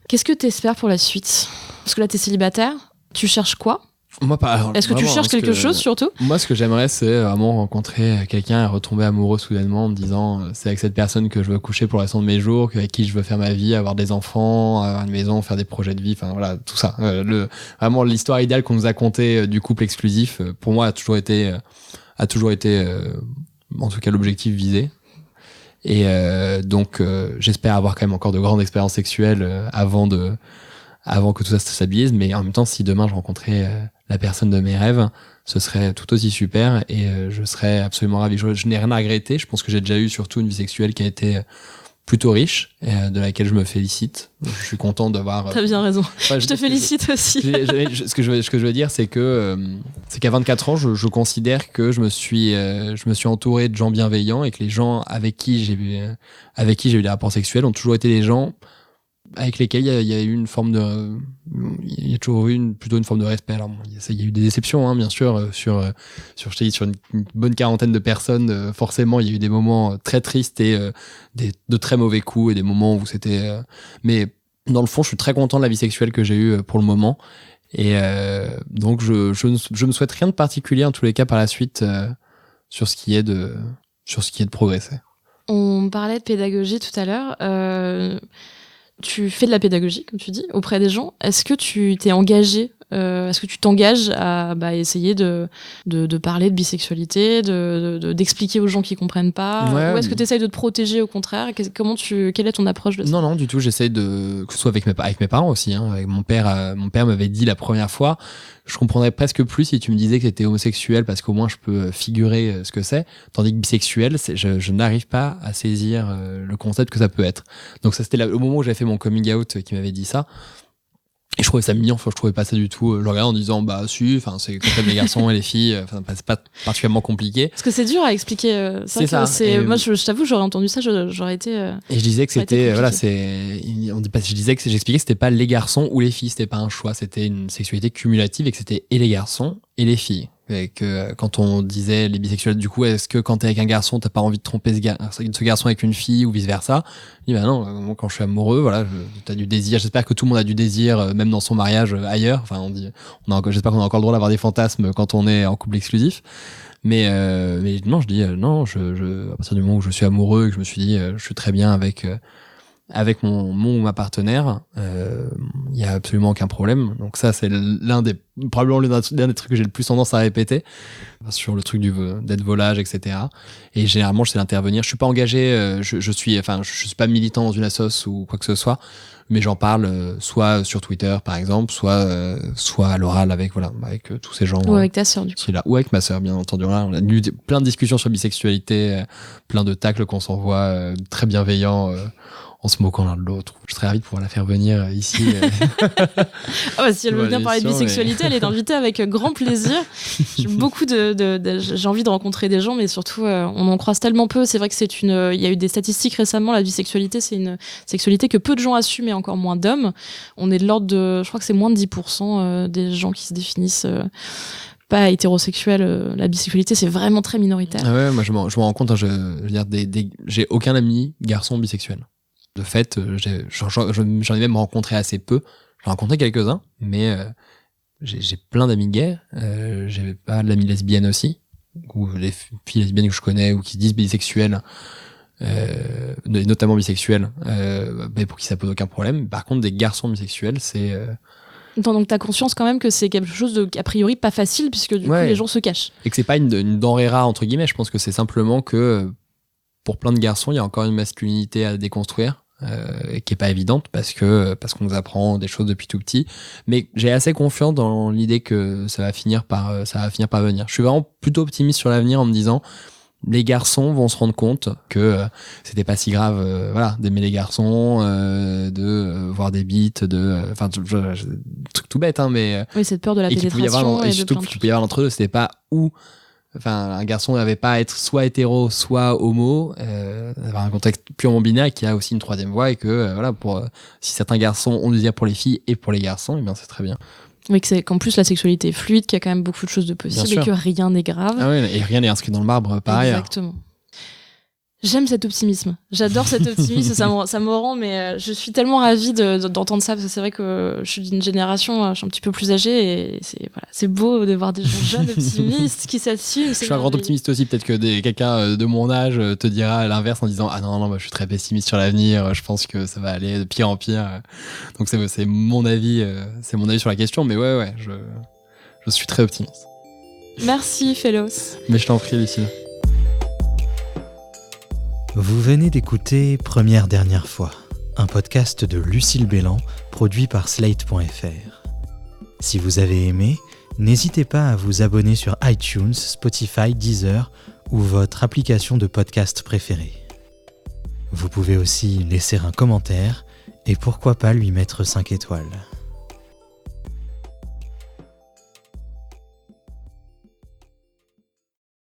[SPEAKER 1] Qu'est-ce que tu espères pour la suite? Parce que là, tu es célibataire. Tu cherches quoi?
[SPEAKER 2] Moi,
[SPEAKER 1] est-ce que tu cherches quelque chose surtout?
[SPEAKER 2] Moi, ce que j'aimerais, c'est vraiment rencontrer quelqu'un et retomber amoureux soudainement en me disant c'est avec cette personne que je veux coucher pour le restant de mes jours, avec qui je veux faire ma vie, avoir des enfants, avoir une maison, faire des projets de vie, enfin voilà, tout ça. Vraiment l'histoire idéale qu'on nous a contée du couple exclusif, pour moi, a toujours été en tout cas l'objectif visé. Et donc j'espère avoir quand même encore de grandes expériences sexuelles avant que tout ça se stabilise, mais en même temps, si demain je rencontrais la personne de mes rêves, ce serait tout aussi super, et je serais absolument ravi. Je n'ai rien à regretter. Je pense que j'ai déjà eu surtout une vie sexuelle qui a été plutôt riche, de laquelle je me félicite. Je suis content d'avoir...
[SPEAKER 1] T'as bien raison. Je te félicite aussi.
[SPEAKER 2] Ce que je veux dire, c'est qu'à 24 ans, je considère que je me suis entouré de gens bienveillants, et que les gens avec qui j'ai eu des rapports sexuels ont toujours été des gens avec lesquels il y a eu une forme de... Il y a toujours eu plutôt une forme de respect. Alors, il y a eu des déceptions, hein, bien sûr, sur une bonne quarantaine de personnes. Forcément, il y a eu des moments très tristes et de très mauvais coups, et des moments où c'était... mais dans le fond, je suis très content de la vie sexuelle que j'ai eue pour le moment. Et donc, je me souhaite rien de particulier, en tous les cas, par la suite, sur ce qui est de progresser.
[SPEAKER 1] On parlait de pédagogie tout à l'heure. Tu fais de la pédagogie, comme tu dis, auprès des gens. Est-ce que tu t'es engagé, est-ce que tu t'engages à essayer de parler de bisexualité, d'expliquer aux gens qui comprennent pas, ou est-ce que tu essayes de te protéger au contraire? Quelle est ton approche de ça?
[SPEAKER 2] Non, du tout. J'essaie que ce soit avec mes parents aussi. Hein. Avec mon père m'avait dit la première fois, je comprendrais presque plus si tu me disais que t'étais homosexuel, parce qu'au moins je peux figurer ce que c'est. Tandis que bisexuel, je n'arrive pas à saisir le concept que ça peut être. Donc ça, c'était au moment où j'avais fait mon coming out qui m'avait dit ça. Et je trouvais ça mignon, je trouvais pas ça du tout. Je regardais en disant, bah, si, c'est comme les garçons et les filles, c'est pas particulièrement compliqué.
[SPEAKER 1] Parce que c'est dur à expliquer.
[SPEAKER 2] C'est ça.
[SPEAKER 1] Moi, je t'avoue, j'aurais entendu ça, j'aurais été.
[SPEAKER 2] Et je disais que c'était, j'expliquais que c'était pas les garçons ou les filles, c'était pas un choix, c'était une sexualité cumulative, et que c'était et les garçons et les filles. Et que quand on disait les bisexuels, du coup, est-ce que quand t'es avec un garçon, t'as pas envie de tromper ce garçon avec une fille, ou vice versa? Je dis, bah non, moi, quand je suis amoureux, voilà, t'as du désir. J'espère que tout le monde a du désir, même dans son mariage ailleurs. Enfin, j'espère qu'on a encore le droit d'avoir des fantasmes quand on est en couple exclusif. Mais non, je dis, non, à partir du moment où je suis amoureux, et que je me suis dit, je suis très bien avec mon ou ma partenaire, il y a absolument aucun problème. Donc ça, c'est probablement l'un des trucs que j'ai le plus tendance à répéter sur le truc d'être volage, etc. Et généralement, je sais l'intervenir. Je suis pas engagé, je suis pas militant dans une assoce ou quoi que ce soit, mais j'en parle soit sur Twitter par exemple, soit à l'oral avec tous ces gens.
[SPEAKER 1] Ou avec ta sœur, du coup.
[SPEAKER 2] Là, ou avec ma sœur, bien entendu. Là, on a eu plein de discussions sur bisexualité, plein de tacles qu'on s'envoie, très bienveillants. En se moquant l'un de l'autre. Je serais ravi de pouvoir la faire venir ici.
[SPEAKER 1] Si elle veut venir parler de bisexualité, elle est invitée avec grand plaisir. J'ai envie de rencontrer des gens, mais surtout, on en croise tellement peu. C'est vrai que il y a eu des statistiques récemment, la bisexualité, c'est une sexualité que peu de gens assument, et encore moins d'hommes. On est de l'ordre de, je crois que c'est moins de 10% des gens qui se définissent pas hétérosexuels. La bisexualité, c'est vraiment très minoritaire.
[SPEAKER 2] Ah ouais, moi je m'en rends compte. Hein, je veux dire, j'ai aucun ami garçon bisexuel. De fait, j'en ai même rencontré assez peu. J'en ai rencontré quelques-uns, mais j'ai plein d'amis gays. J'ai pas d'amis lesbiennes aussi, ou les filles lesbiennes que je connais ou qui se disent bisexuelles, notamment bisexuelles, mais pour qui ça pose aucun problème. Par contre, des garçons bisexuels, c'est
[SPEAKER 1] Donc t'as conscience quand même que c'est quelque chose de, a priori, pas facile, puisque du coup, les gens se cachent.
[SPEAKER 2] Et que c'est pas une denrée rare, entre guillemets. Je pense que c'est simplement que pour plein de garçons, il y a encore une masculinité à déconstruire. Qui est pas évidente parce qu'on nous apprend des choses depuis tout petit, mais j'ai assez confiance dans l'idée que ça va finir par venir. Je suis vraiment plutôt optimiste sur l'avenir en me disant les garçons vont se rendre compte que c'était pas si grave d'aimer les garçons, de voir des bites, truc tout bête mais
[SPEAKER 1] oui, cette peur de la pénétration
[SPEAKER 2] et surtout qu'il pouvait y avoir l'entre-deux, c'était pas où. Enfin, un garçon n'avait pas à être soit hétéro, soit homo, avoir un contexte purement binaire qui a aussi une troisième voie et que, si certains garçons ont du désir pour les filles et pour les garçons, eh bien, c'est très bien.
[SPEAKER 1] Oui, qu'en plus la sexualité est fluide, qu'il y a quand même beaucoup de choses de possibles et que rien n'est grave.
[SPEAKER 2] Ah oui, et rien n'est inscrit dans le marbre par ailleurs.
[SPEAKER 1] Exactement. J'aime cet optimisme. J'adore cet optimisme. ça me rend, mais je suis tellement ravie d'entendre ça, parce que c'est vrai que je suis d'une génération, je suis un petit peu plus âgée, et c'est beau de voir des gens jeunes optimistes qui s'assument.
[SPEAKER 2] Je suis un grand optimiste aussi. Peut-être que quelqu'un de mon âge te dira l'inverse en disant « Ah non, moi, je suis très pessimiste sur l'avenir, je pense que ça va aller de pire en pire. » Donc c'est mon avis sur la question, mais ouais, je suis très optimiste.
[SPEAKER 1] Merci, Phélos.
[SPEAKER 2] Mais je t'en prie, Lucille.
[SPEAKER 3] Vous venez d'écouter Première Dernière fois, un podcast de Lucille Bélan, produit par Slate.fr. Si vous avez aimé, n'hésitez pas à vous abonner sur iTunes, Spotify, Deezer ou votre application de podcast préférée. Vous pouvez aussi laisser un commentaire et pourquoi pas lui mettre 5 étoiles.